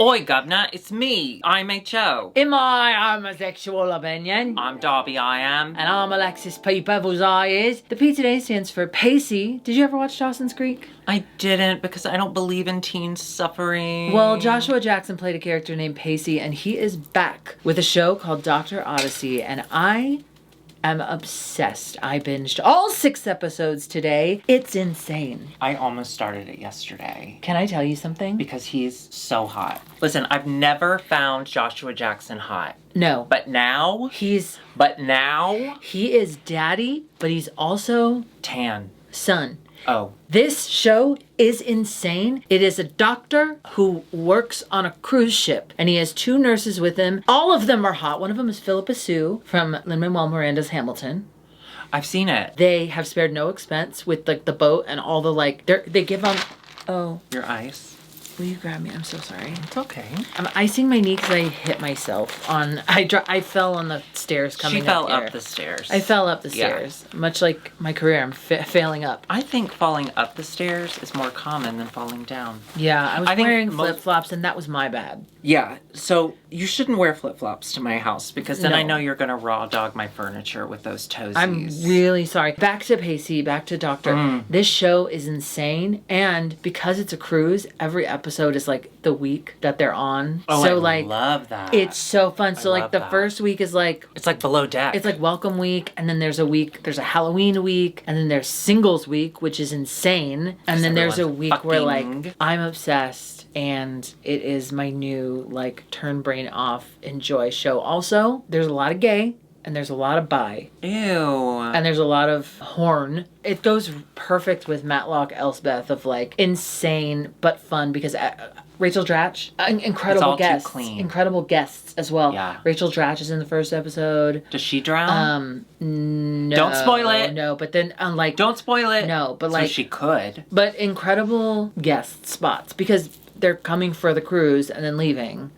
Oi, governor, it's me, IMHO. In my homosexual opinion. I'm Darby, I am. And I'm Alexis P. Bevel's I is. The P today stands for Pacey. Did you ever watch Dawson's Creek? I didn't because I don't believe in teen suffering. Well, Joshua Jackson played a character named Pacey, and he is back with a show called Dr. Odyssey, and I am obsessed. I binged all 6 episodes today. It's insane. I almost started it yesterday. Can I tell you something? Because he's so hot. Listen, I've never found Joshua Jackson hot. No. But now he is daddy, but he's also tan. son. Oh. This show is insane. It is a doctor who works on a cruise ship, and he has 2 nurses with him. All of them are hot. One of them is Philippa Sue from Lin-Manuel Miranda's Hamilton. I've seen it. They have spared no expense with like the boat and all the they give them. Oh. Your ice. Will you grab me? I'm so sorry. It's okay. I'm icing my knee because I hit myself on. I fell on the stairs coming up She fell here. up the stairs. I fell up the stairs. Much like my career, I'm failing up. I think falling up the stairs is more common than falling down. Yeah, I was wearing flip-flops, and that was my bad. Yeah, so you shouldn't wear flip-flops to my house because then I know you're going to raw dog my furniture with those toesies. I'm really sorry. Back to Pacey, back to Doctor. This show is insane, and because it's a cruise, every episode is like the week that they're on. Oh, so I love that. It's so fun. So like the first week is like... It's like below deck. It's like welcome week, and then there's a Halloween week, and then there's singles week, which is insane. And then there's a week where like, I'm obsessed, and it is my new like turn brain off, enjoy show. Also, there's a lot of gay, and there's a lot of bi. Ew. And there's a lot of horn. It goes perfect with Matlock Elsbeth of like insane but fun because Rachel Dratch, incredible guests. Too clean. Incredible guests as well. Yeah. Rachel Dratch is in the first episode. Does she drown? No. Don't spoil it. No, but then Don't spoil it. No, but so like she could. But incredible guest spots because they're coming for the cruise and then leaving.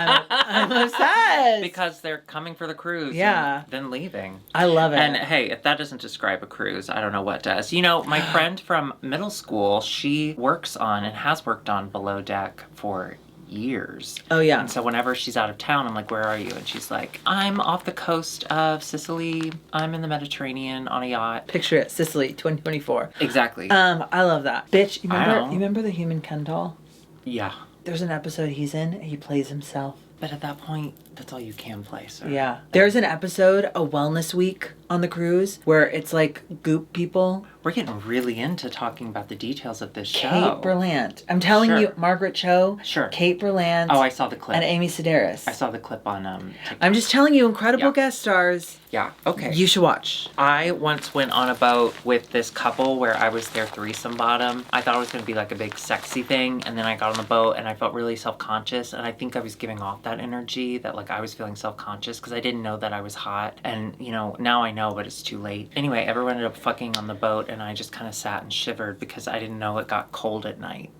I'm obsessed. Because they're coming for the cruise. Yeah. And then leaving. I love it. And hey, if that doesn't describe a cruise, I don't know what does. You know, my friend from middle school, she works on and has worked on Below Deck for years. Oh, yeah. And so whenever she's out of town, I'm like, where are you? And she's like, I'm off the coast of Sicily. I'm in the Mediterranean on a yacht. Picture it, Sicily, 2024. Exactly. I love that. Bitch, you remember the human Ken doll? Yeah. There's an episode he's in, he plays himself. But at that point, that's all you can play, so. Yeah. There's an episode, a wellness week on the cruise, where it's like goop people. We're getting really into talking about the details of this show. Kate Berlant. I'm telling you, Margaret Cho. Sure. Kate Berlant. Oh, I saw the clip. And Amy Sedaris. I saw the clip on TikTok. I'm just telling you, incredible guest stars. Yeah, okay. You should watch. I once went on a boat with this couple where I was their threesome bottom. I thought it was going to be like a big sexy thing, and then I got on the boat and I felt really self-conscious, and I think I was giving off that energy that like I was feeling self-conscious because I didn't know that I was hot, and you know, now I know, but it's too late. Anyway, everyone ended up fucking on the boat, and I just kind of sat and shivered because I didn't know it got cold at night.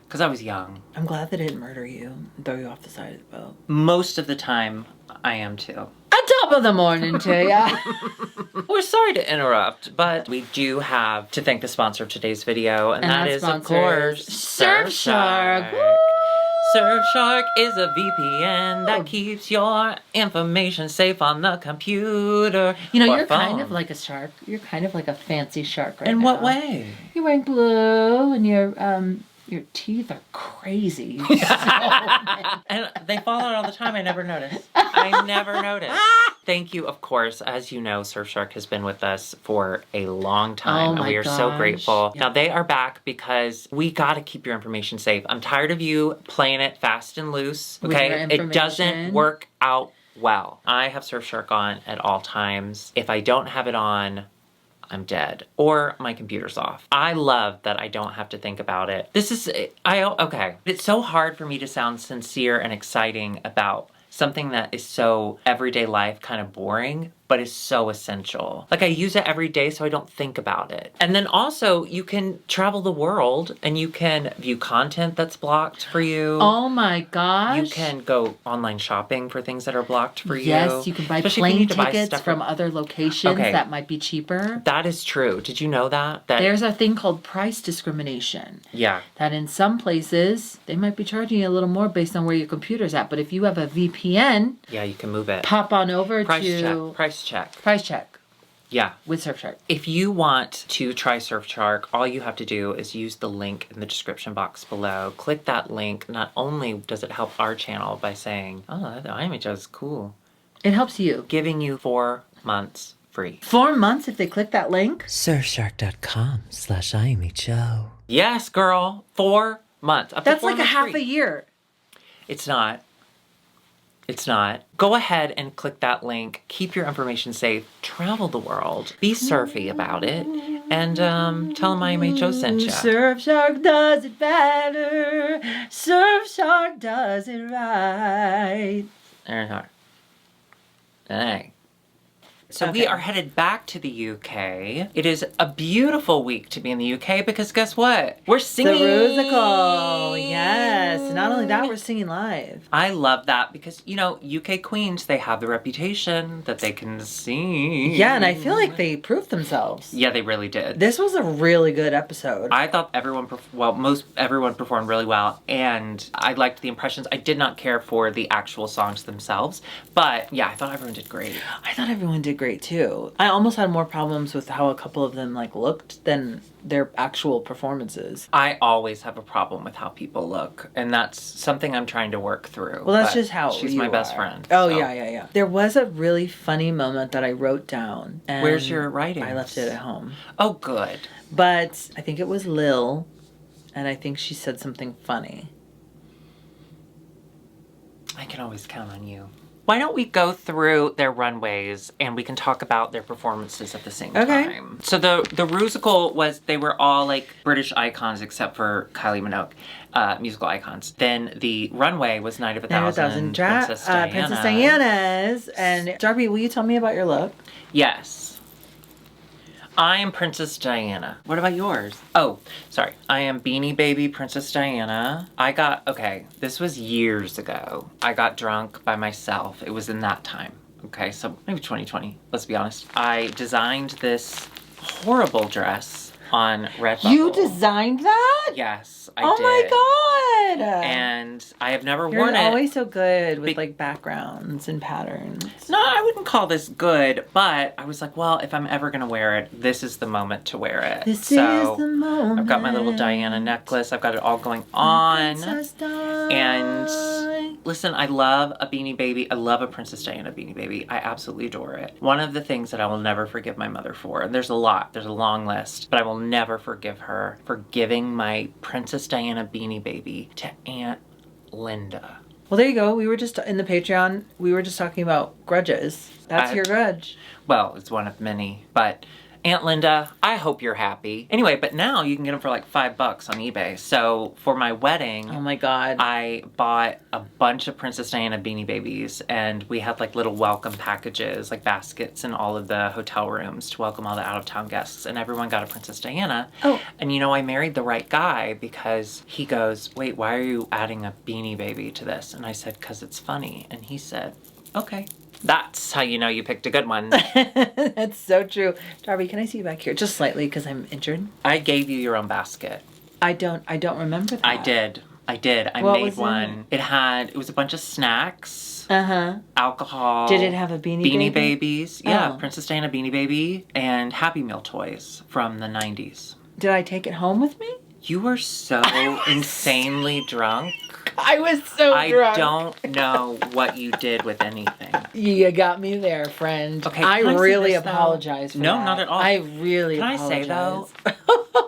Because I was young. I'm glad they didn't murder you and throw you off the side of the boat. Most of the time, I am too. At top of the morning to ya. We're sorry to interrupt, but we do have to thank the sponsor of today's video, and that is, of course, Surfshark. Surfshark is a VPN that keeps your information safe on the computer. You know, you're phone. kind of like a shark. You're kind of like a fancy shark right now. In what way? You're wearing blue, and your teeth are crazy. And they fall out all the time. I never notice. I never notice. Thank you, of course. As you know, Surfshark has been with us for a long time. Oh my and we are so grateful. Now, they are back because we got to keep your information safe. I'm tired of you playing it fast and loose. Okay? It doesn't work out well. I have Surfshark on at all times. If I don't have it on, I'm dead, or my computer's off. I love that I don't have to think about it. Okay. It's so hard for me to sound sincere and exciting about something that is so everyday life kind of boring, but is so essential. Like I use it every day so I don't think about it. And then also you can travel the world and you can view content that's blocked for you. Oh my gosh. You can go online shopping for things that are blocked for you. Yes, you can buy plane tickets from other locations that might be cheaper. That is true. Did you know that? There's a thing called price discrimination. Yeah. That in some places, they might be charging you a little more based on where your computer's at. But if you have a VPN... Yeah, you can move it. Pop on over Price to... check. Price check. Yeah. With Surfshark. If you want to try Surfshark, all you have to do is use the link in the description box below. Click that link. Not only does it help our channel by saying, oh, the IMHO is cool. It helps you. Giving you 4 months free. 4 months if they click that link? Surfshark.com/IMHO. Yes, girl. 4 months. That's like a half a year. It's not. It's not. Go ahead and click that link. Keep your information safe. Travel the world. Be surfy about it. And tell them IMHO sent you. Surfshark does it better. Surfshark does it right. Hey. So we are headed back to the UK. It is a beautiful week to be in the UK because guess what? We're singing. The Rusical. Yes. Not only that, we're singing live. I love that because, you know, UK queens, they have the reputation that they can sing. Yeah, and I feel like they proved themselves. Yeah, they really did. This was a really good episode. I thought everyone performed really well, and I liked the impressions. I did not care for the actual songs themselves, but yeah, I thought everyone did great. I thought everyone did great too. I almost had more problems with how a couple of them like looked than their actual performances. I always have a problem with how people look, and that's something I'm trying to work through. Well, that's just how she's my best friend. Oh, so. yeah. There was a really funny moment that I wrote down. And where's your writing? I left it at home. Oh, good. But I think it was Lil, and I think she said something funny. I can always count on you. Why don't we go through their runways and we can talk about their performances at the same time. So the Rusical was, they were all like British icons except for Kylie Minogue, musical icons. Then the runway was Night of a Thousand, Princess Diana's. And Darby, will you tell me about your look? Yes. I am Princess Diana. What about yours? Oh, sorry. I am Beanie Baby Princess Diana. This was years ago. I got drunk by myself. It was in that time. Okay, so maybe 2020, let's be honest. I designed this horrible dress on Redbubble. You designed that? Yes, I did. did. Oh my god! And I have never worn it. You're always so good with like backgrounds and patterns. No, I wouldn't call this good, but I was like, well, if I'm ever gonna wear it, this is the moment to wear it. This is the moment. I've got my little Diana necklace. I've got it all going on. And listen, I love a Beanie Baby. I love a Princess Diana Beanie Baby. I absolutely adore it. One of the things that I will never forgive my mother for, and there's a lot, there's a long list, but I will never forgive her for giving my Princess Diana Beanie Baby to Aunt Linda. Well, there you go. We were just in the Patreon. We were just talking about grudges. That's your grudge. Well, it's one of many, but Aunt Linda, I hope you're happy. Anyway, but now you can get them for like $5 on eBay. So for my wedding, oh my god, I bought a bunch of Princess Diana Beanie Babies, and we had like little welcome packages, like baskets in all of the hotel rooms to welcome all the out-of-town guests, and everyone got a Princess Diana. Oh. And you know, I married the right guy because he goes, wait, why are you adding a Beanie Baby to this? And I said, because it's funny. And he said, okay. That's how you know you picked a good one. That's so true. Darby, can I see you back here? Just slightly, because I'm injured. I gave you your own basket. I don't remember that. I did. I made one. It was a bunch of snacks. Uh-huh. Alcohol. Did it have a Beanie Babies. Yeah, oh. Princess Diana Beanie Baby and Happy Meal toys from the 90s. Did I take it home with me? You were so insanely drunk. I was so drunk. I don't know what you did with anything. You got me there, friend. Okay, I really apologize for that. No, not at all. I really apologize. Can I say, though,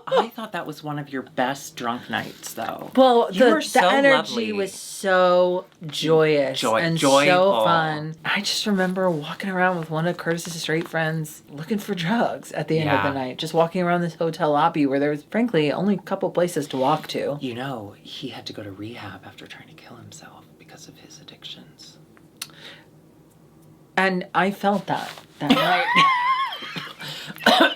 I thought that was one of your best drunk nights, though. Well, the so energy lovely. was so joyous and joyful. so fun. I just remember walking around with one of Curtis's straight friends looking for drugs at the end of the night. Just walking around this hotel lobby where there was, frankly, only a couple places to walk to. You know, he had to go to rehab after trying to kill himself because of his addictions. And I felt that night.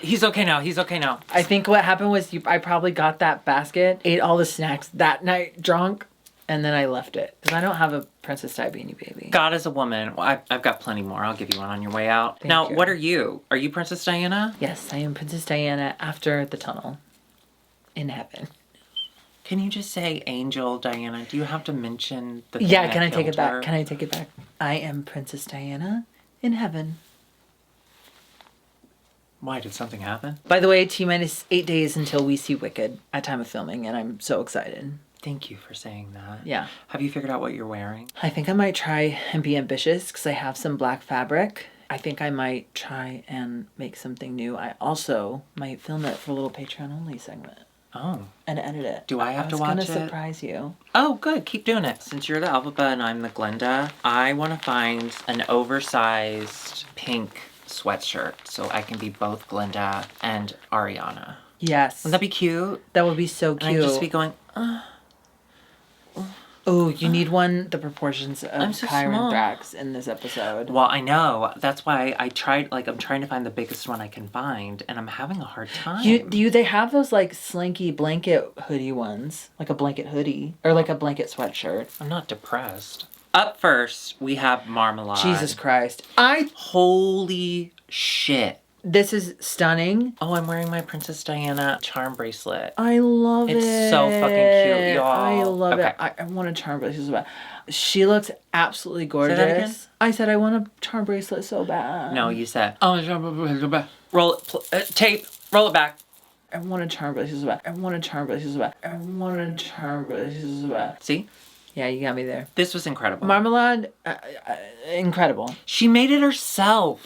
He's okay now. He's okay now. I think what happened was I probably got that basket, ate all the snacks that night drunk, and then I left it. Because I don't have a Princess Di Beanie Baby. God is a woman. Well, I've got plenty more. I'll give you one on your way out. Thank now, you. what are you? Are you Princess Diana? Yes, I am Princess Diana after the tunnel. In heaven. Can you just say Angel Diana? Do you have to mention the thing Yeah, that can I take killed it back? her? Can I take it back? I am Princess Diana in heaven. Why, did something happen? By the way, T-minus 8 days until we see Wicked at time of filming, and I'm so excited. Thank you for saying that. Yeah. Have you figured out what you're wearing? I think I might try and be ambitious because I have some black fabric. I think I might try and make something new. I also might film it for a little Patreon only segment. Oh. And edit it. Do I have to watch I was it? gonna surprise you. Oh, good. Keep doing it. Since you're the Alphaba and I'm the Glenda, I want to find an oversized pink sweatshirt so I can be both Glenda and Ariana. Yes. Wouldn't that be cute? That would be so cute. And I just be going, Oh, you need one the proportions of I'm so Kyra small. and Drax in this episode. Well, I know. That's why I'm trying to find the biggest one I can find, and I'm having a hard time. They have those like slinky blanket hoodie ones, like a blanket hoodie or like a blanket sweatshirt. I'm not depressed. Up first, we have Marmalade. Jesus Christ. Holy shit. This is stunning. Oh, I'm wearing my Princess Diana charm bracelet. I love it. It's so fucking cute, y'all. I love Okay. it. I want a charm bracelet so bad. She looks absolutely gorgeous. Say that again? I said I want a charm bracelet so bad. No, you said, oh, charm bracelet back. Roll it, tape, roll it back. I want a charm bracelet so bad. I want a charm bracelet so bad. I want a charm bracelet so bad. See? Yeah, you got me there. This was incredible. Marmalade, incredible. She made it herself.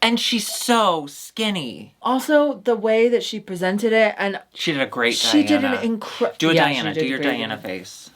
And she's so skinny. Also, the way that she presented it, and She did a great she Diana. did an incredible. Do a Diana. she did Do your great. Diana face.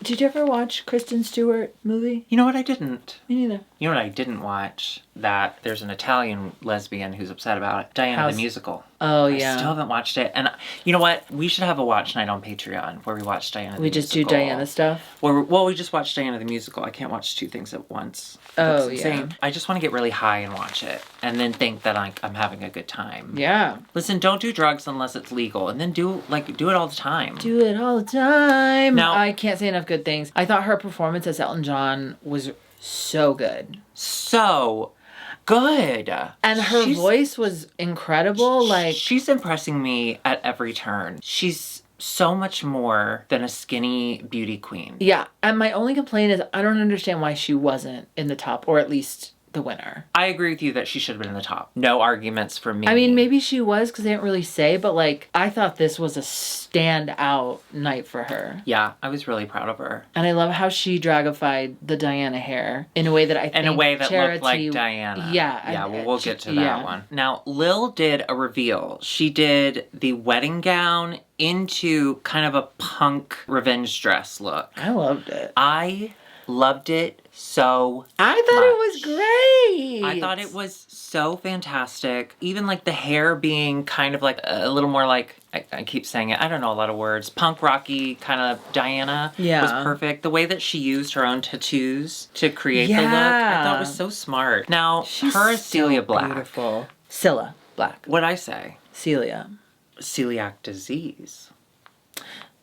Did you ever watch Kristen Stewart movie? You know what? I didn't. Me neither. You know what I didn't watch? That there's an Italian lesbian who's upset about it. Diana the musical. Oh, I yeah. still haven't watched it. And you know what? We should have a watch night on Patreon where we watch Diana the We musical. just do Diana stuff. Well, we just watch Diana the musical. I can't watch two things at once. Oh, That's yeah. insane. I just want to get really high and watch it. And then think that I'm having a good time. Yeah. Listen, don't do drugs unless it's legal. And then do it all the time. Do it all the time. Now- I can't say enough good things. I thought her performance as Elton John was so good. So good. And her voice was incredible. Like, she's impressing me at every turn. She's so much more than a skinny beauty queen. yeah. And my only complaint is I don't understand why she wasn't in the top, or at least the winner. I agree with you that she should have been in the top. No arguments for me. I mean, maybe she was because they didn't really say, but like, I thought this was a standout night for her. Yeah, I was really proud of her. And I love how she dragified the Diana hair in a way that I think In a way that Charity, looked like Diana. Yeah. Yeah, well, we'll get to that one. Now, Lil did a reveal. She did the wedding gown into kind of a punk revenge dress look. I loved it. I loved it so I thought it was great. I thought it was so fantastic. Even like the hair being kind of like a little more like, I keep saying it, I don't know a lot of words, punk rocky kind of Diana was perfect. The way that she used her own tattoos to create the look, I thought was so smart. Now, her is Celia Black. Beautiful. Cilla Black. What'd I say? Celia. Celiac disease.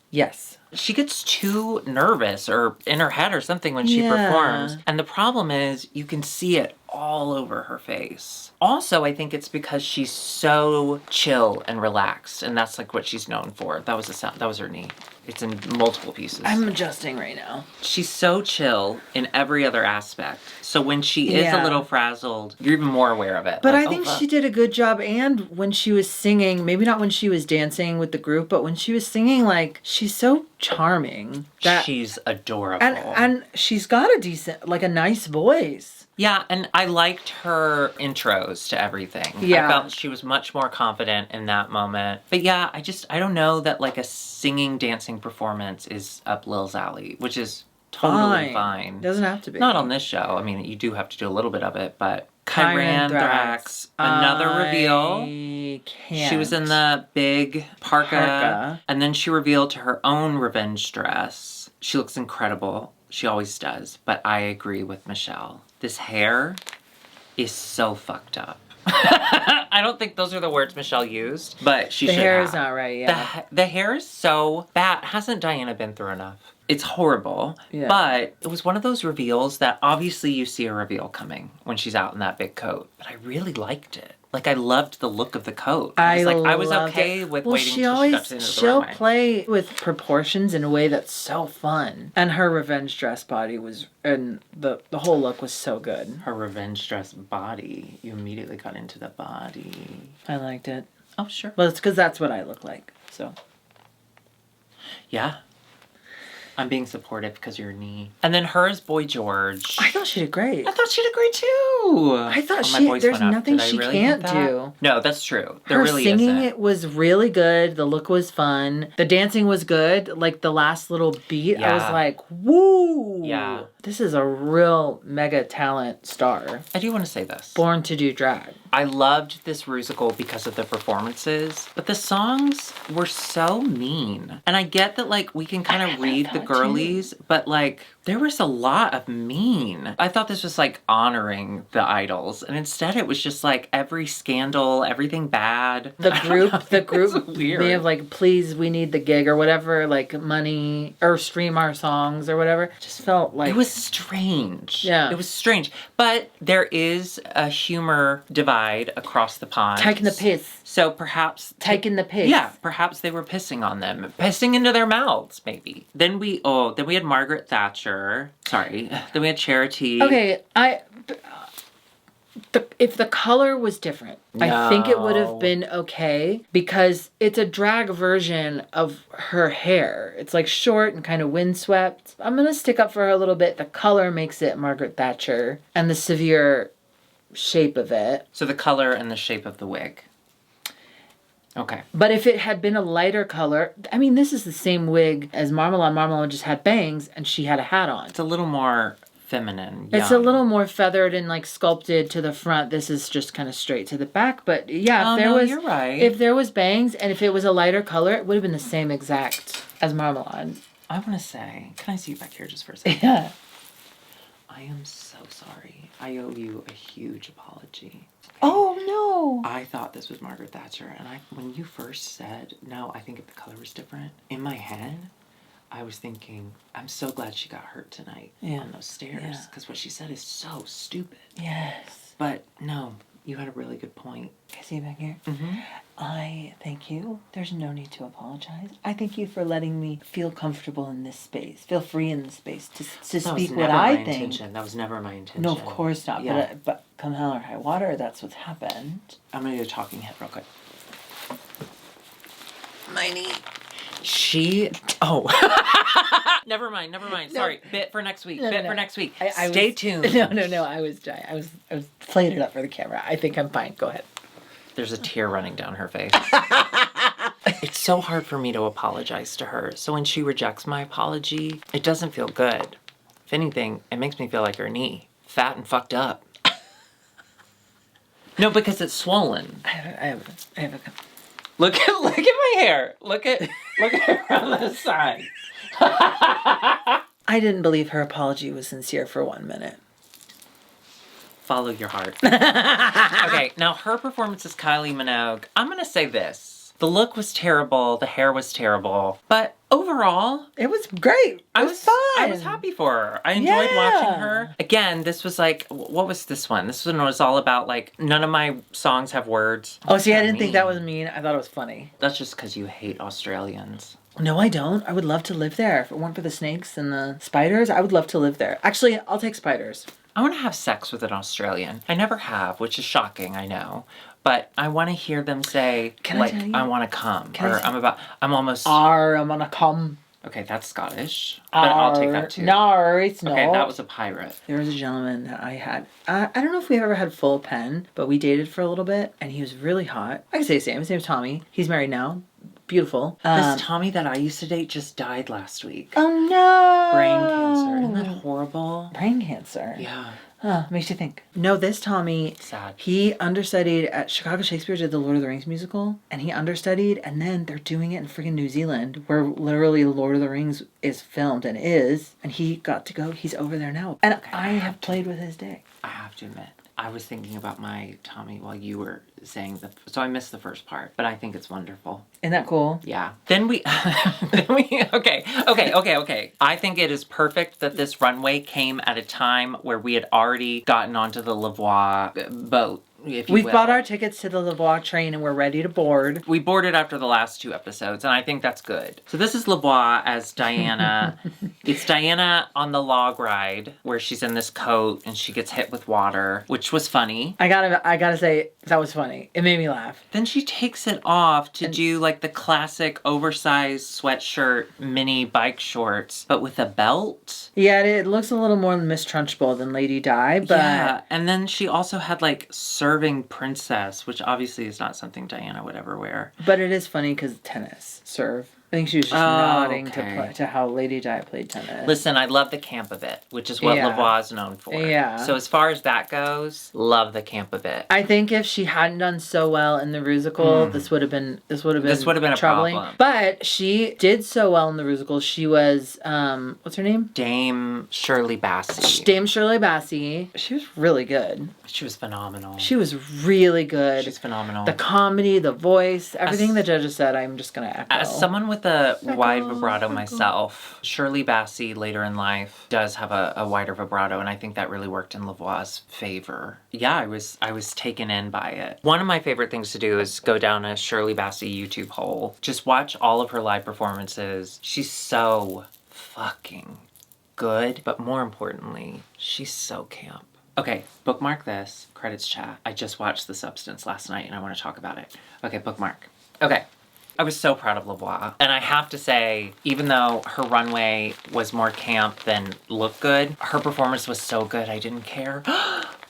Yes. She gets too nervous or in her head or something when she performs. And the problem is you can see it all over her face. Also, I think it's because she's so chill and relaxed, and that's like what she's known for. That was that was her knee. It's in multiple pieces. I'm adjusting right now. She's so chill in every other aspect. So when she is a little frazzled, you're even more aware of it. But like, I think she did a good job, and when she was singing, maybe not when she was dancing with the group, but when she was singing, like, she's so charming. She's adorable. And she's got a decent, like a nice voice. Yeah, and I liked her intros to everything. Yeah. I felt she was much more confident in that moment. But yeah, I don't know that like a singing, dancing performance is up Lil's alley, which is totally fine. Doesn't have to be. Not on this show. I mean, you do have to do a little bit of it, but Kyran Thrax, another reveal. Can't. She was in the big parka, and then she revealed her own revenge dress. She looks incredible. She always does, but I agree with Michelle. This hair is so fucked up. I don't think those are the words Michelle used, but she should have. The hair is not right, yeah. The hair is so bad. Hasn't Diana been through enough? It's horrible, but it was one of those reveals that obviously you see a reveal coming when she's out in that big coat, but I really liked it. Like, I loved the look of the coat. I was okay with waiting until she got to the end of the runway. She'll play with proportions in a way that's so fun. And her revenge dress body was, and the whole look was so good. Her revenge dress body. You immediately got into the body. I liked it. Oh, sure. Well, it's because that's what I look like, so. Yeah. I'm being supportive because you're knee. And then hers, Boy George. I thought she did great. I thought she did great too. I thought there's nothing she can't do. No, that's true. There really isn't. Her singing it was really good. The look was fun. The dancing was good. Like the last little beat, I was like, woo. Yeah. This is a real mega talent star. I do want to say this. Born to do drag. I loved this musical because of the performances, but the songs were so mean. And I get that, like, we can kind of read the girlies, but, like, there was a lot of mean. I thought this was, like, honoring the idols, and instead it was just, like, every scandal, everything bad. The group may have, like, please, we need the gig or whatever, like, money, or stream our songs or whatever. It just felt like... It was strange. Yeah. It was strange. But there is a humor divide across the pond. Taking the piss. So perhaps... Taking the piss. Yeah, perhaps they were pissing on them. Pissing into their mouths, maybe. Then we had Margaret Thatcher. Sorry. Then we had Charity. Okay, if the color was different, I think it would have been okay because it's a drag version of her hair. It's like short and kind of windswept. I'm going to stick up for her a little bit. The color makes it Margaret Thatcher and the severe shape of it. So the color and the shape of the wig. Okay. But if it had been a lighter color, I mean, this is the same wig as Marmalade. Marmalade just had bangs and she had a hat on. It's a little more feminine. It's a little more feathered and like sculpted to the front. This is just kind of straight to the back. But yeah, you're right. If there was bangs and if it was a lighter color, it would have been the same exact as Marmalade. I want to say, can I see you back here just for a second? Yeah. I am so sorry. I owe you a huge apology. Okay? Oh, no. I thought this was Margaret Thatcher. And when you first said, no, I think if the color was different, in my head, I was thinking, I'm so glad she got hurt tonight on those stairs. Because what she said is so stupid. Yes. But no, you had a really good point. Can I see you back here? Mm-hmm. I thank you. There's no need to apologize. I thank you for letting me feel comfortable in this space. Feel free in this space to speak what I think. Intention. That was never my intention. No, of course not. Yeah. But come hell or high water, that's what's happened. I'm going to do a talking head real quick. My knee. Never mind. Sorry. Bit for next week. For next week. Stay tuned. No. I was playing it up for the camera. I think I'm fine. Go ahead. There's a tear running down her face. It's so hard for me to apologize to her. So when she rejects my apology, it doesn't feel good. If anything, it makes me feel like her knee. Fat and fucked up. No, because it's swollen. I have a... Look at my hair. Look at her on the side. I didn't believe her apology was sincere for 1 minute. Follow your heart. Okay, now her performance as Kylie Minogue. I'm going to say this. The look was terrible. The hair was terrible. But overall... It was great. It was fun. I was happy for her. I enjoyed watching her. Again, this was like... What was this one? This one was all about, like, none of my songs have words. Oh, see, I didn't think that was mean. I thought it was funny. That's just because you hate Australians. No, I don't. I would love to live there. If it weren't for the snakes and the spiders, I would love to live there. Actually, I'll take spiders. I want to have sex with an Australian. I never have, which is shocking, I know. But I want to hear them say, I want to come. I'm almost... I'm gonna come. Okay, that's Scottish. But I'll take that too. No, it's not. Okay, that was a pirate. There was a gentleman that I had. I don't know if we ever had full pen, but we dated for a little bit, and he was really hot. I can say his name. His name's Tommy. He's married now. Beautiful. This Tommy that I used to date just died last week. Oh no! Brain cancer. musical? Brain cancer. Yeah. Huh, makes you think. No, this Tommy, Sad. he understudied at Chicago Shakespeare, did the Lord of the Rings musical, and he understudied, and then they're doing it in freaking New Zealand, where literally Lord of the Rings is filmed and he got to go, he's over there now. And okay, I have played with his dick. I have to admit, I was thinking about my Tommy while you were saying so I missed the first part, but I think it's wonderful. Isn't that cool? Yeah. Then we okay. I think it is perfect that this runway came at a time where we had already gotten onto the Lavoie boat. We've bought our tickets to the Lavoie train and we're ready to board. We boarded after the last 2 episodes, and I think that's good. So this is Lavoie as Diana. It's Diana on the log ride where she's in this coat and she gets hit with water, which was funny. I gotta say, that was funny. It made me laugh. Then she takes it off to do like the classic oversized sweatshirt mini bike shorts, but with a belt. Yeah, it looks a little more Miss Trunchbull than Lady Di, but... Yeah, and then she also had like serving princess, which obviously is not something Diana would ever wear. But it is funny because tennis, serve. I think she was just nodding to how Lady Di played tennis. Listen, I love the camp of it, which is what Lavoie is known for. Yeah. So as far as that goes, love the camp of it. I think if she hadn't done so well in the Rusical, this would have been a troubling. Problem. But she did so well in the Rusical. She was what's her name? Dame Shirley Bassey. Dame Shirley Bassey. She was really good. She was phenomenal. She was really good. She's phenomenal. The comedy, the voice, everything the judges said, I'm just gonna echo. As someone with a wide vibrato myself, Shirley Bassey later in life does have a wider vibrato, and I think that really worked in Lavoie's favor. Yeah, I was taken in by it. One of my favorite things to do is go down a Shirley Bassey YouTube hole. Just watch all of her live performances. She's so fucking good, but more importantly, she's so camp. Okay, bookmark this. Credits chat. I just watched The Substance last night and I want to talk about it. Okay, bookmark. Okay. I was so proud of Lavoie. And I have to say, even though her runway was more camp than look good, her performance was so good I didn't care.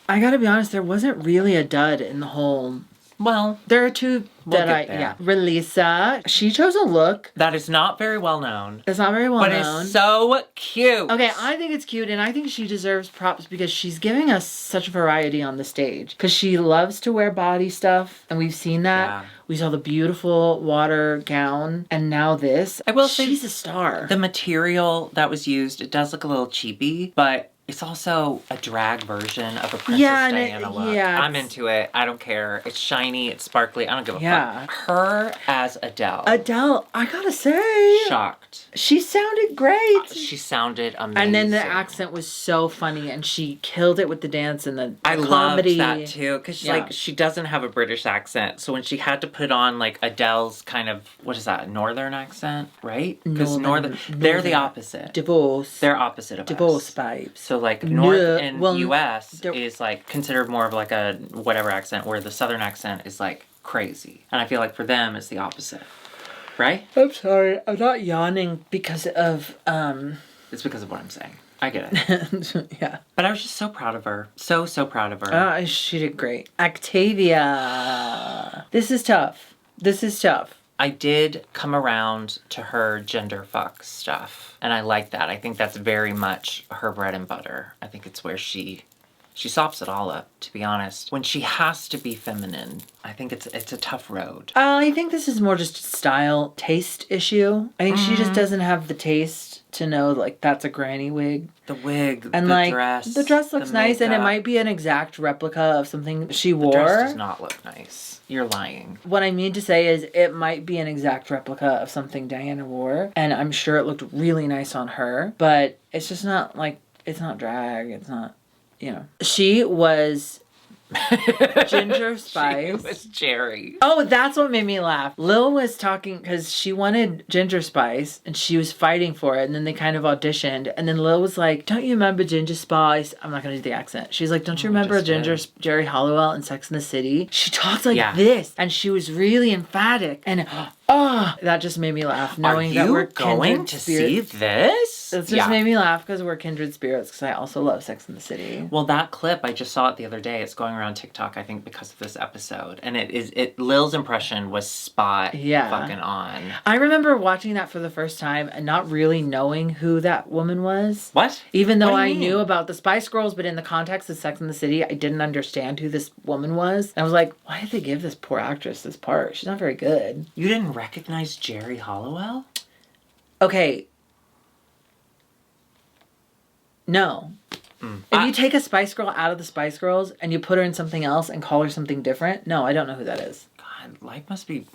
I gotta be honest, there wasn't really a dud in the whole... Well, there are two that Relisa, she chose a look that is not very well known. It's not very well known. But it's so cute. Okay, I think it's cute, and I think she deserves props because she's giving us such variety on the stage. Because she loves to wear body stuff, and we've seen that. Yeah. We saw the beautiful water gown, and now this. I will say, she's a star. The material that was used, it does look a little cheapy, but it's also a drag version of a Princess Diana look. Yeah, I'm into it. I don't care. It's shiny. It's sparkly. I don't give a fuck. Her as Adele. Adele, I gotta say. Shocked. She sounded great. She sounded amazing. And then the accent was so funny, and she killed it with the dance and the I comedy. I loved that too, because like she doesn't have a British accent. So when she had to put on like Adele's kind of, what is that, northern accent, right? Because northern, they're the opposite. Divorce. They're opposite of Divorce us. vibes. So like North and US is like considered more of like a whatever accent, where the Southern accent is like crazy. And I feel like for them it's the opposite. Right? I'm sorry. I'm not yawning because of It's because of what I'm saying. I get it. Yeah. But I was just so proud of her. So proud of her. She did great. Octavia. This is tough. I did come around to her gender fuck stuff, and I like that. I think that's very much her bread and butter. I think it's where she sops it all up, to be honest. When she has to be feminine, I think it's a tough road. I think this is more just a style, taste issue. I think she just doesn't have the taste to know, like, that's a granny wig. The wig, and the like, dress. The dress looks nice, and it might be an exact replica of something she wore. The dress does not look nice. You're lying. What I mean to say is it might be an exact replica of something Diana wore, and I'm sure it looked really nice on her, but it's just not, like, it's not drag, it's not, you know. She was Ginger Spice. She was Jerry. Oh, that's what made me laugh. Lil was talking because she wanted Ginger Spice and she was fighting for it, and then they kind of auditioned, and then Lil was like, don't you remember Ginger Spice? I'm not gonna do the accent. She's like, don't you remember Jerry Halliwell in Sex and the City? She talked like this, and she was really emphatic, and that just made me laugh, knowing that we're going to see this. It just made me laugh because we're kindred spirits because I also love Sex and the City. Well, that clip, I just saw it the other day. It's going around TikTok, I think, because of this episode. And Lil's impression was spot fucking on. I remember watching that for the first time and not really knowing who that woman was. What? Even though I knew about the Spice Girls, but in the context of Sex and the City, I didn't understand who this woman was. And I was like, why did they give this poor actress this part? She's not very good. You didn't recognize Jerry Halliwell? Okay. No. If you take a Spice Girl out of the Spice Girls and you put her in something else and call her something different, no, I don't know who that is. God, life must be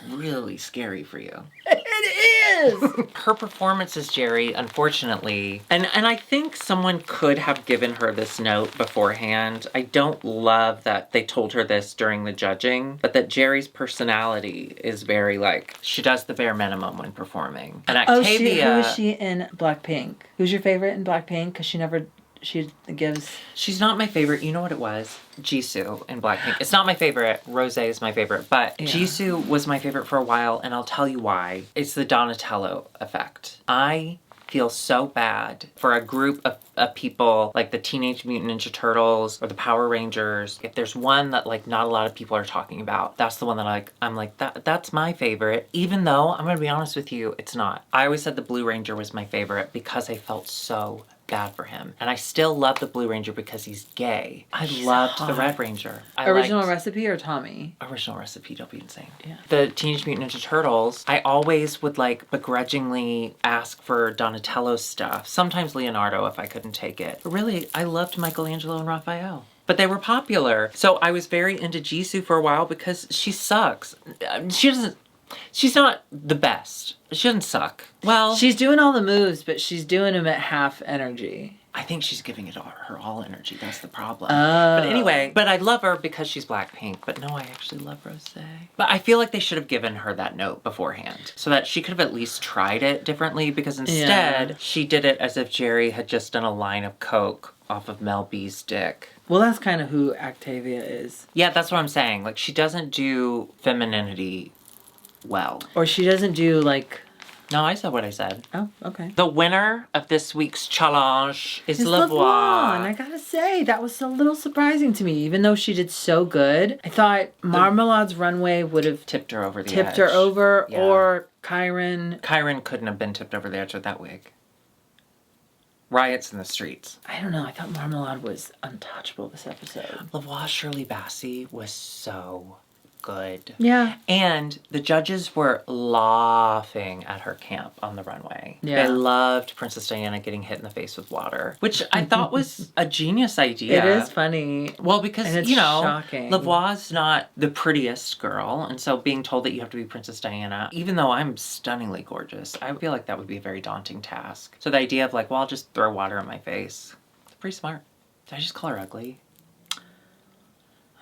really scary for you. It is! Her performance as Jerry, unfortunately, and I think someone could have given her this note beforehand. I don't love that they told her this during the judging, but that Jerry's personality is very, like, she does the bare minimum when performing. And Octavia... who is she in Blackpink? Who's your favorite in Blackpink? Because she gives... She's not my favorite. You know what it was? Jisoo in Blackpink. It's not my favorite. Rosé is my favorite. But Jisoo was my favorite for a while, and I'll tell you why. It's the Donatello effect. I feel so bad for a group of people like the Teenage Mutant Ninja Turtles or the Power Rangers. If there's one that, like, not a lot of people are talking about, that's the one that I'm like, that's my favorite. Even though, I'm going to be honest with you, it's not. I always said the Blue Ranger was my favorite because I felt so bad for him. And I still love the Blue Ranger because he's gay. He's loved the Red Ranger. Original Recipe or Tommy? Original Recipe, don't be insane. Yeah. The Teenage Mutant Ninja Turtles, I always would, like, begrudgingly ask for Donatello stuff. Sometimes Leonardo if I couldn't take it. But really, I loved Michelangelo and Raphael. But they were popular. So I was very into Jisoo for a while because she sucks. She's not the best. She doesn't suck. Well, she's doing all the moves, but she's doing them at half energy. I think she's giving it her all energy. That's the problem. But anyway, I love her because she's Blackpink. But no, I actually love Rosé. But I feel like they should have given her that note beforehand so that she could have at least tried it differently, because instead she did it as if Jerry had just done a line of coke off of Mel B's dick. Well, that's kind of who Octavia is. Yeah, that's what I'm saying. Like, she doesn't do femininity well. Or she doesn't do, like... No, I said what I said. Oh, okay. The winner of this week's challenge is Lavoie. And I gotta say, that was a little surprising to me. Even though she did so good, I thought Marmalade's Runway would have tipped her over the edge. Tipped her over, or Kyron. Kyron couldn't have been tipped over the edge with that wig. Riots in the streets. I don't know. I thought Marmalade was untouchable this episode. Lavoie Shirley Bassey was so good. Yeah. And the judges were laughing at her camp on the runway. Yeah. They loved Princess Diana getting hit in the face with water, which I thought was a genius idea. It is funny. Well, because, you know, shocking. Lavoie's not the prettiest girl, and so being told that you have to be Princess Diana, even though I'm stunningly gorgeous, I feel like that would be a very daunting task. So the idea of, like, well, I'll just throw water in my face, it's pretty smart. Did I just call her ugly?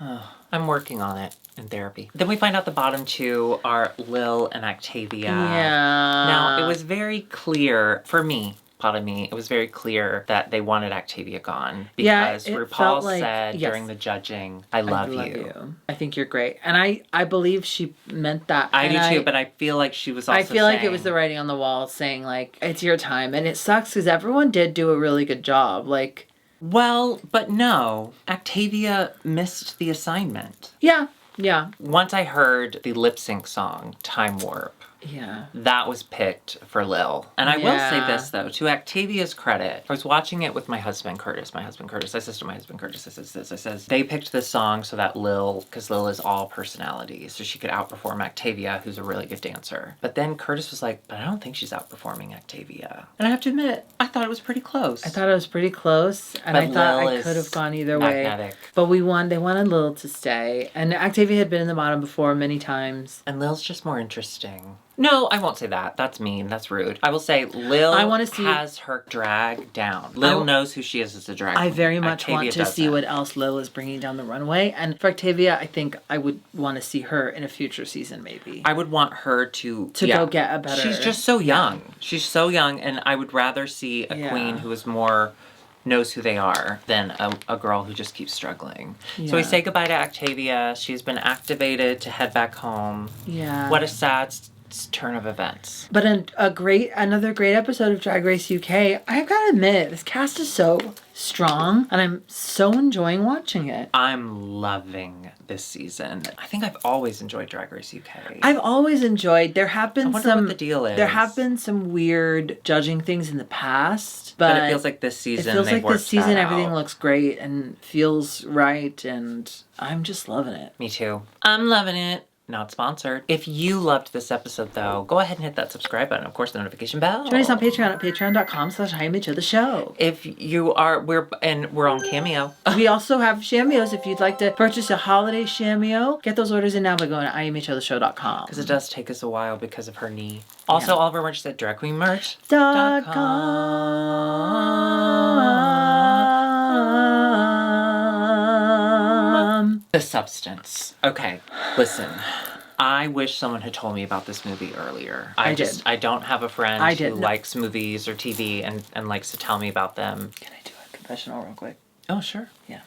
Oh, I'm working on it in therapy. Then we find out the bottom two are Lil and Octavia. Yeah. Now, it was very clear, for me, it was very clear that they wanted Octavia gone. Because RuPaul said during the judging, I love you. I think you're great. And I believe she meant that. I do too, but I feel like she was also I feel like it was the writing on the wall saying, like, it's your time. And it sucks because everyone did do a really good job. Like... Well, but no. Octavia missed the assignment. Yeah. Yeah. Once I heard the Lipsync song, Time Warp. Yeah. That was picked for Lil. And I will say this, though. To Octavia's credit, I was watching it with my husband, Curtis. I says to my husband, Curtis, I says, they picked this song so that because Lil is all personality, so she could outperform Octavia, who's a really good dancer. But then Curtis was like, but I don't think she's outperforming Octavia. And I have to admit, I thought it was pretty close. I thought it was pretty close, and I thought I could have gone either way. But they wanted Lil to stay. And Octavia had been in the bottom before many times. And Lil's just more interesting. No, I won't say that. That's mean. That's rude. I will say Lil has her drag down. Lil knows who she is as a drag queen. I very much want to see what else Lil is bringing down the runway. And for Octavia, I think I would want to see her in a future season, maybe. I would want her to go get a better... She's just so young. Yeah. She's so young, and I would rather see a queen who is more... knows who they are than a girl who just keeps struggling. Yeah. So we say goodbye to Octavia. She's been activated to head back home. Yeah. What a sad turn of events. But another great episode of Drag Race UK. I've got to admit, this cast is so strong, and I'm so enjoying watching it. I'm loving this season. I think I've always enjoyed Drag Race UK. I've always enjoyed. There have been what the deal is. There have been some weird judging things in the past, but it feels like this season. Everything looks great and feels right, and I'm just loving it. Me too. I'm loving it. Not sponsored. If you loved this episode, though, go ahead and hit that subscribe button. Of course, the notification bell. Join us on Patreon at patreon.com/IMHOtheSHOW. If you are, we're on Cameo. We also have Cameos. If you'd like to purchase a holiday Cameo, get those orders in now by going to IMHOtheShow.com. Because it does take us a while because of her knee. Also, all of our merch is at dragqueenmerch.com. The substance. Okay, listen. I wish someone had told me about this movie earlier. I don't have a friend who likes movies or TV and likes to tell me about them. Can I do a confessional real quick? Oh, sure. Yeah.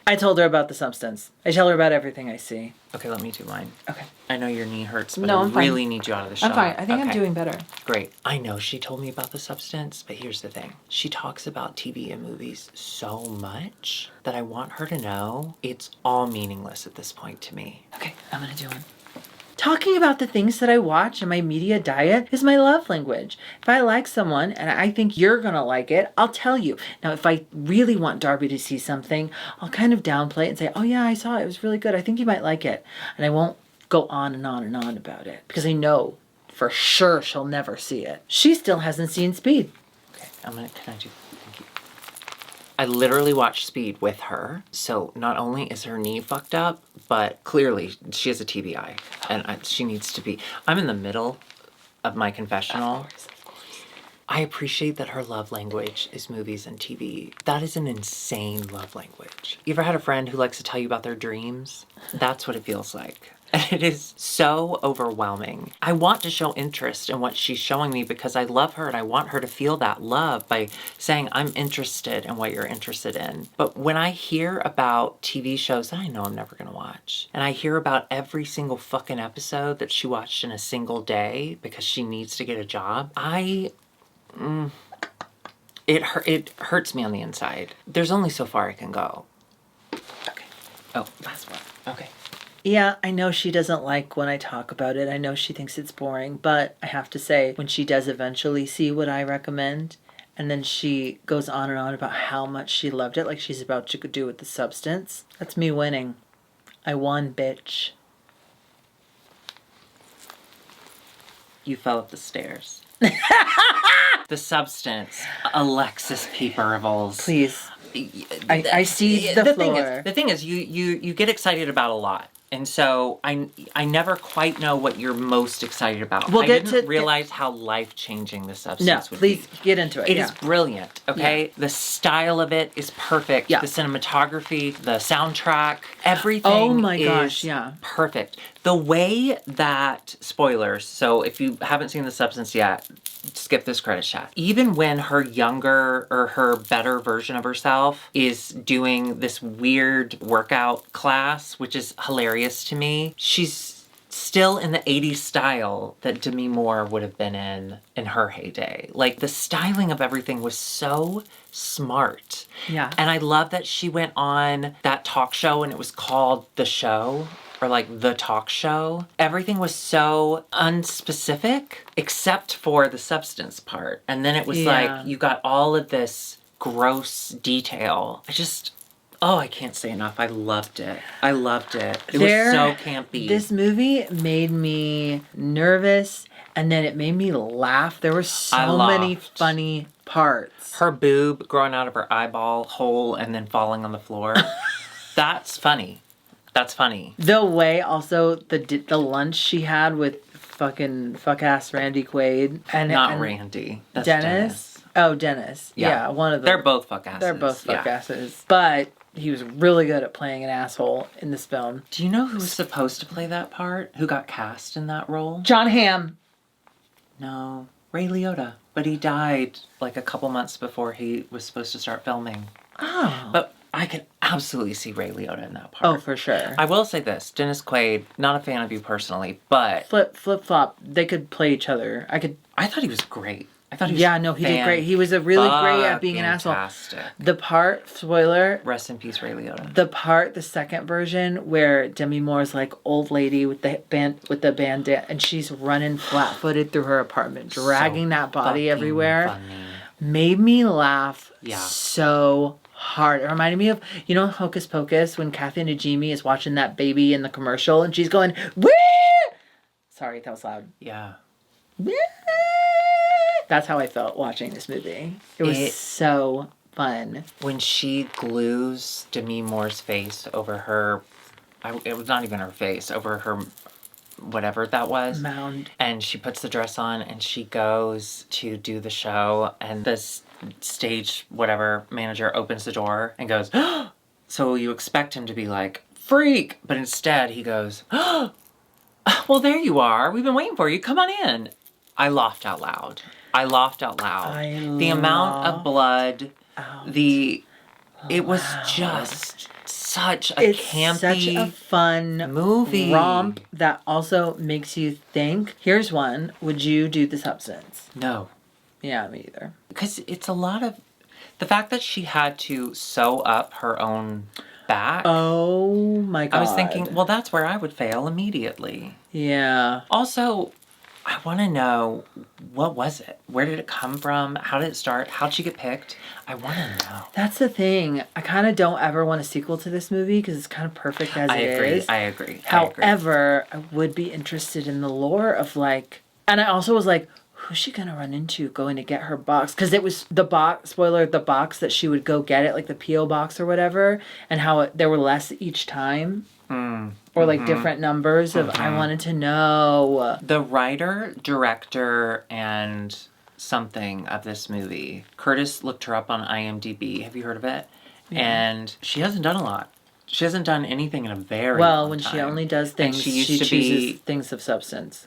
I told her about The Substance. I tell her about everything I see. Okay, let me do mine. Okay. I know your knee hurts, but I'm fine. Really need you out of the shot. I'm fine. I think I'm doing better. Great. I know she told me about The Substance, but here's the thing. She talks about TV and movies so much that I want her to know it's all meaningless at this point to me. Okay, I'm gonna do one. Talking about the things that I watch and my media diet is my love language. If I like someone and I think you're gonna like it, I'll tell you. Now, if I really want Darby to see something, I'll kind of downplay it and say, oh yeah, I saw it. It was really good. I think you might like it. And I won't go on and on and on about it because I know for sure she'll never see it. She still hasn't seen Speed. Okay, thank you. I literally watched Speed with her, so not only is her knee fucked up, but clearly she has a TBI, and she needs to be. I'm in the middle of my confessional. Of course. I appreciate that her love language is movies and TV. That is an insane love language. You ever had a friend who likes to tell you about their dreams? That's what it feels like. And it is so overwhelming. I want to show interest in what she's showing me because I love her and I want her to feel that love by saying, I'm interested in what you're interested in. But when I hear about TV shows that I know I'm never gonna watch, and I hear about every single fucking episode that she watched in a single day because she needs to get a job, it hurts me on the inside. There's only so far I can go. Okay. Oh, last one. Okay. Yeah, I know she doesn't like when I talk about it. I know she thinks it's boring, but I have to say, when she does eventually see what I recommend, and then she goes on and on about how much she loved it, like she's about to do with The Substance, that's me winning. I won, bitch. You fell up the stairs. The Substance. Alexis P. Burville's. Please. I see the floor. The thing is, you get excited about a lot. And so I never quite know what you're most excited about. I didn't realize how life-changing The Substance would be. Please get into it. It is brilliant, okay? Yeah. The style of it is perfect. Yeah. The cinematography, the soundtrack, everything is perfect. The way that, spoilers, so if you haven't seen The Substance yet, skip this credit shot. Even when her younger or her better version of herself is doing this weird workout class, which is hilarious to me, she's still in the 80s style that Demi Moore would have been in her heyday. Like, the styling of everything was so smart. Yeah. And I love that she went on that talk show and it was called The Show. Or like The Talk Show. Everything was so unspecific except for the substance part. And then it was like, you got all of this gross detail. I can't say enough. I loved it. It was so campy. This movie made me nervous and then it made me laugh. There were so many funny parts. Her boob growing out of her eyeball hole and then falling on the floor. That's funny. That's funny. The way also the lunch she had with fuck-ass Randy Quaid. And Randy. That's Dennis. Oh, Dennis. Yeah, one of them. They're both fuck-asses. They're both fuck-asses. But he was really good at playing an asshole in this film. Do you know who was supposed to play that part? Who got cast in that role? John Hamm. No. Ray Liotta. But he died like a couple months before he was supposed to start filming. Oh. But I can absolutely see Ray Liotta in that part. Oh, for sure. I will say this, Dennis Quaid, not a fan of you personally, but Flip-flop, they could play each other. I thought he was great. I thought he was he did great. He was really great at being an asshole. Fantastic. The part, spoiler. Rest in peace, Ray Liotta. The second version where Demi Moore's like old lady with the bandana, and she's running flat-footed through her apartment, dragging that body everywhere, funny. Made me laugh so hard. It reminded me of, you know, Hocus Pocus when Kathy Najimy is watching that baby in the commercial and she's going, wee! Sorry, that was loud. Yeah. Wee! That's how I felt watching this movie. It was so fun. When she glues Demi Moore's face over her, it was not even her face, over her whatever that was. Mound. And she puts the dress on and she goes to do the show and the stage whatever manager opens the door and goes, oh! So you expect him to be like, freak! But instead he goes, oh! Well, there you are. We've been waiting for you. Come on in. I laughed out loud. The amount of blood, it was just such a campy, such a fun movie romp that also makes you think. Here's one. Would you do The Substance? No. Yeah, me either. Because it's a lot of the fact that she had to sew up her own back. Oh my God. I was thinking, well, that's where I would fail immediately. Yeah. Also, I want to know, what was it? Where did it come from? How did it start? How'd she get picked? I want to know. That's the thing. I kind of don't ever want a sequel to this movie because it's kind of perfect as it is. I agree. However, I would be interested in the lore of like, and I also was like, who's she gonna run into going to get her box? Because it was the box, spoiler, the box that she would go get it, like the P.O. box or whatever, and how there were less each time. Or like different numbers of, I wanted to know. The writer, director, and something of this movie, Curtis looked her up on IMDb. Have you heard of it? Yeah. And she hasn't done a lot. She hasn't done anything in a very long when time. she only does things, and she chooses things of substance.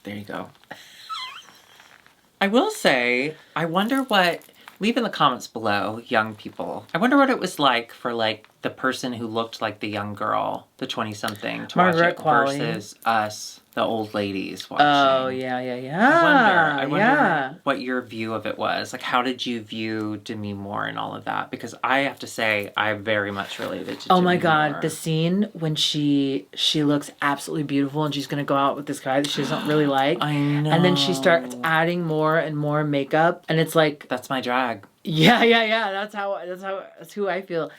There you go. I will say, I wonder what... Leave in the comments below, young people. I wonder what it was like for, like, the person who looked like the young girl, the 20-something, to watch it versus us, the old ladies, watching. Oh, yeah. I wonder what your view of it was. Like, how did you view Demi Moore and all of that? Because I have to say, I very much related to Demi Moore. Oh, my God. The scene when she looks absolutely beautiful and she's going to go out with this guy that she doesn't really like. I know. And then she starts adding more and more makeup. And it's like... That's my drag. Yeah. That's who I feel.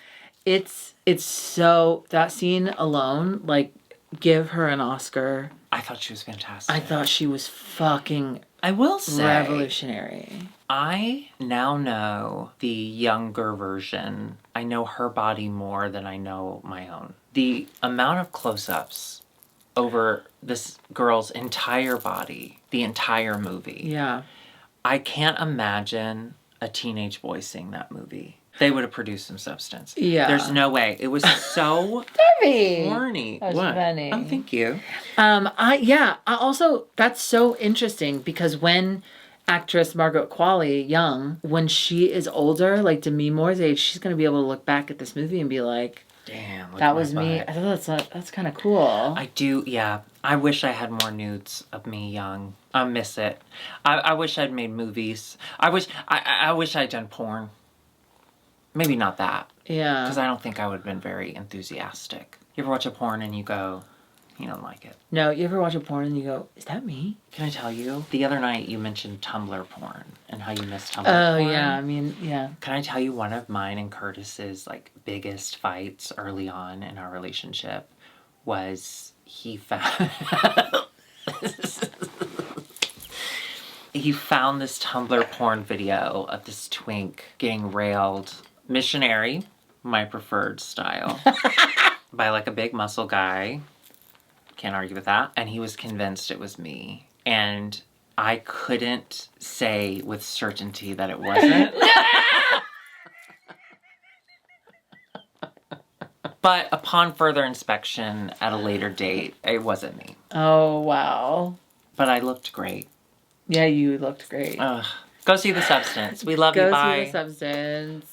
It's so... That scene alone, like, give her an Oscar. I thought she was fantastic. I thought she was fucking... I will say... revolutionary. I now know the younger version. I know her body more than I know my own. The amount of close-ups over this girl's entire body, the entire movie. Yeah. I can't imagine a teenage boy seeing that movie. They would have produced some substance. Yeah. There's no way. It was so corny. That was funny. Oh, thank you. I also, that's so interesting because when actress Margaret Qualley, young, when she is older, like Demi Moore's age, she's going to be able to look back at this movie and be like, damn, that was me. I thought that's kind of cool. I do, yeah. I wish I had more nudes of me young. I miss it. I wish I'd made movies. I wish I'd done porn. Maybe not that. Yeah. Because I don't think I would have been very enthusiastic. You ever watch a porn and you go, you don't like it? No, you ever watch a porn and you go, is that me? Can I tell you? The other night you mentioned Tumblr porn and how you miss Tumblr porn. Oh, yeah. I mean, yeah. Can I tell you one of mine and Curtis's, like, biggest fights early on in our relationship was he found... he found this Tumblr porn video of this twink getting railed... missionary, my preferred style, by like a big muscle guy. Can't argue with that. And he was convinced it was me. And I couldn't say with certainty that it wasn't. But upon further inspection at a later date, it wasn't me. Oh, wow. But I looked great. Yeah, you looked great. Go see The Substance. We love you. Bye. Go see The Substance.